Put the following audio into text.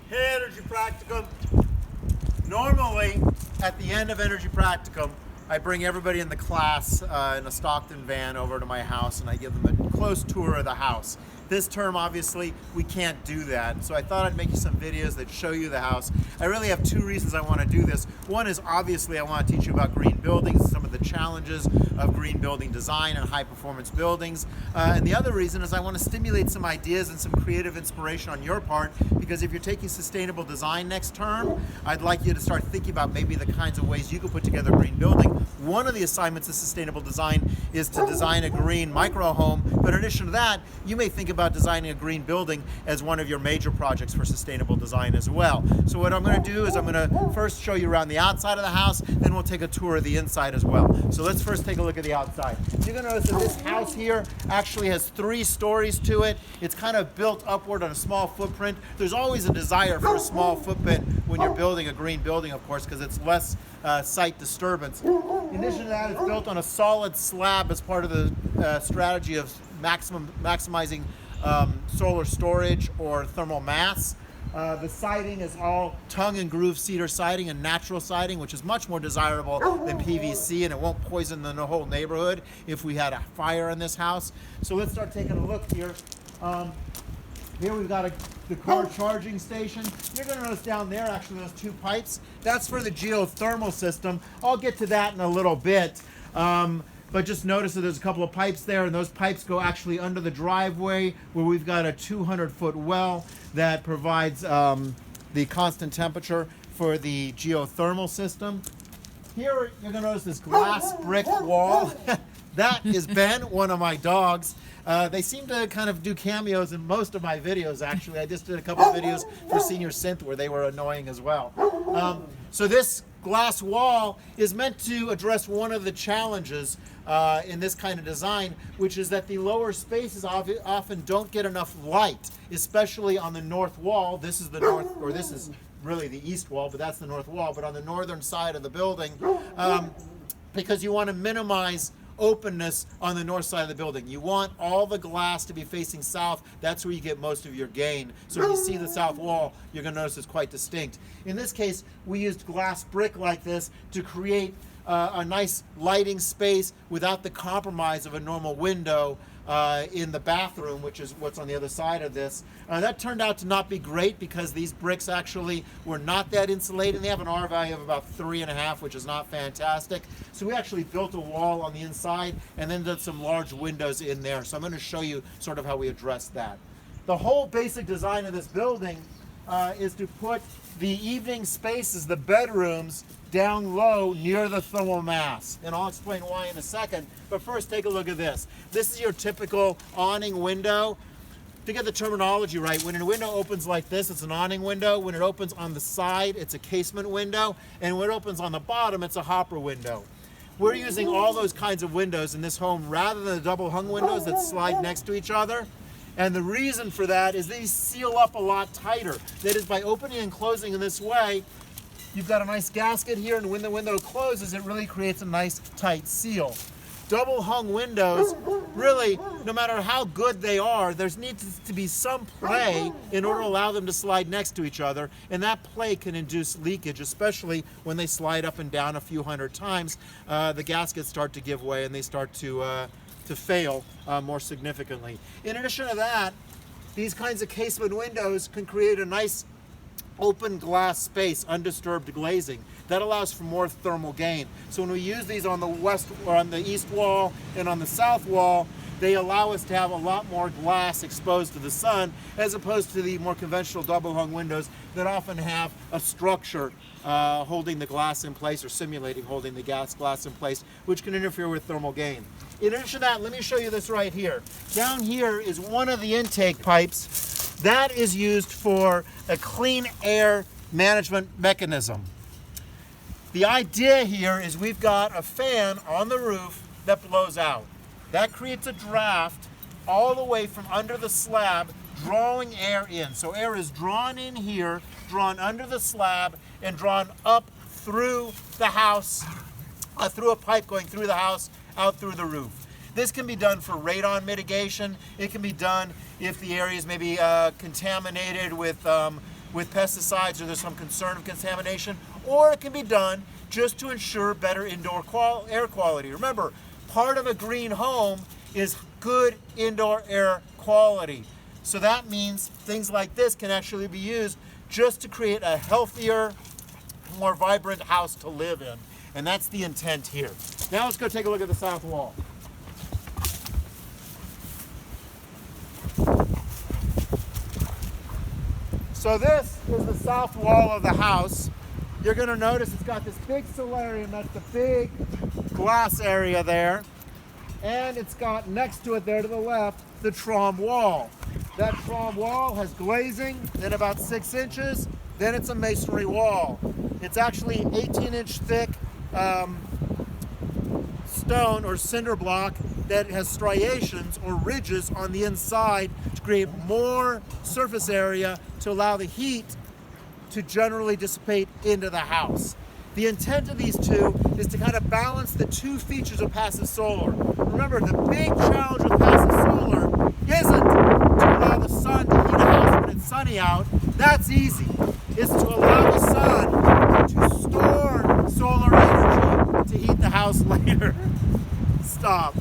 Hey, Energy Practicum. Normally, at the end of Energy Practicum, I bring everybody in the class in a Stockton van over to my house and I give them a close tour of the house. This term, obviously, we can't do that, so I thought I'd make you some videos that show you the house. I really have two reasons I want to do this. One is obviously I want to teach you about green buildings, some of the challenges of green building design and high performance buildings. And the other reason is I want to stimulate some ideas and some creative inspiration on your part, because if you're taking sustainable design next term, I'd like you to start thinking about maybe the kinds of ways you could put together a green building. One of the assignments of sustainable design is to design a green micro home, but in addition to that, you may think about designing a green building as one of your major projects for sustainable design as well. So what I'm going to do is I'm going to first show you around the outside of the house, then we'll take a tour of the inside as well. So let's first take a look at the outside. You're going to notice that this house here actually has 3 stories to it. It's kind of built upward on a small footprint. There's always a desire for a small footprint when you're building a green building, of course, because it's less site disturbance. In addition to that, it's built on a solid slab as part of the strategy of maximizing solar storage or thermal mass. The siding is all tongue and groove cedar siding and natural siding, which is much more desirable than PVC, and it won't poison the whole neighborhood if we had a fire in this house. So let's start taking a look here. Here we've got the car charging station. You're going to notice down there actually those 2 pipes. That's for the geothermal system. I'll get to that in a little bit. But just notice that there's a couple of pipes there, and those pipes go actually under the driveway where we've got a 200-foot well that provides the constant temperature for the geothermal system. Here you're going to notice this glass brick wall. That is Ben, one of my dogs. They seem to kind of do cameos in most of my videos, actually. I just did a couple of videos for Senior Synth where they were annoying as well. So this glass wall is meant to address one of the challenges in this kind of design, which is that the lower spaces often don't get enough light, especially on the north wall. This is the north, or this is really the east wall, but that's the north wall. But on the northern side of the building, because you want to minimize openness on the north side of the building. You want all the glass to be facing south. That's where you get most of your gain. So when you see the south wall, you're going to notice it's quite distinct. In this case, we used glass brick like this to create a nice lighting space without the compromise of a normal window in the bathroom, which is what's on the other side of this. That turned out to not be great because these bricks actually were not that insulated. They have an R value of about 3.5, which is not fantastic. So we actually built a wall on the inside and then did some large windows in there. So I'm going to show you sort of how we addressed that. The whole basic design of this building is to put the evening spaces, the bedrooms, down low near the thermal mass. And I'll explain why in a second. But first, take a look at this. This is your typical awning window. To get the terminology right, when a window opens like this, it's an awning window. When it opens on the side, it's a casement window. And when it opens on the bottom, it's a hopper window. We're using all those kinds of windows in this home rather than the double hung windows that slide next to each other. And the reason for that is they seal up a lot tighter. That is, by opening and closing in this way, you've got a nice gasket here, and when the window closes, it really creates a nice tight seal. Double hung windows, really, no matter how good they are, there needs to be some play in order to allow them to slide next to each other, and that play can induce leakage, especially when they slide up and down a few hundred times. The gaskets start to give way and they start to fail more significantly. In addition to that, these kinds of casement windows can create a nice open glass space, undisturbed glazing. That allows for more thermal gain. So when we use these on the west or on the east wall and on the south wall, they allow us to have a lot more glass exposed to the sun, as opposed to the more conventional double hung windows that often have a structure holding the glass in place or simulating holding the glass in place, which can interfere with thermal gain. In addition to that, let me show you this right here. Down here is one of the intake pipes. That is used for a clean air management mechanism. The idea here is we've got a fan on the roof that blows out. That creates a draft all the way from under the slab, drawing air in. So air is drawn in here, drawn under the slab, and drawn up through the house, through a pipe going through the house, out through the roof. This can be done for radon mitigation. It can be done if the area is maybe contaminated with with pesticides or there's some concern of contamination, or it can be done just to ensure better indoor air quality. Remember, part of a green home is good indoor air quality. So that means things like this can actually be used just to create a healthier, more vibrant house to live in. And that's the intent here. Now let's go take a look at the south wall. So this is the south wall of the house. You're going to notice it's got this big solarium, that's the big glass area there. And it's got next to it there to the left, the trom wall. That trom wall has glazing, then about 6 inches, then it's a masonry wall. It's actually 18-inch thick stone or cinder block that has striations or ridges on the inside to create more surface area to allow the heat to generally dissipate into the house. The intent of these two is to kind of balance the two features of passive solar. Remember, the big challenge with passive solar isn't to allow the sun to heat a house when it's sunny out. That's easy. It's to allow the sun to store solar energy to heat the house later. Stop.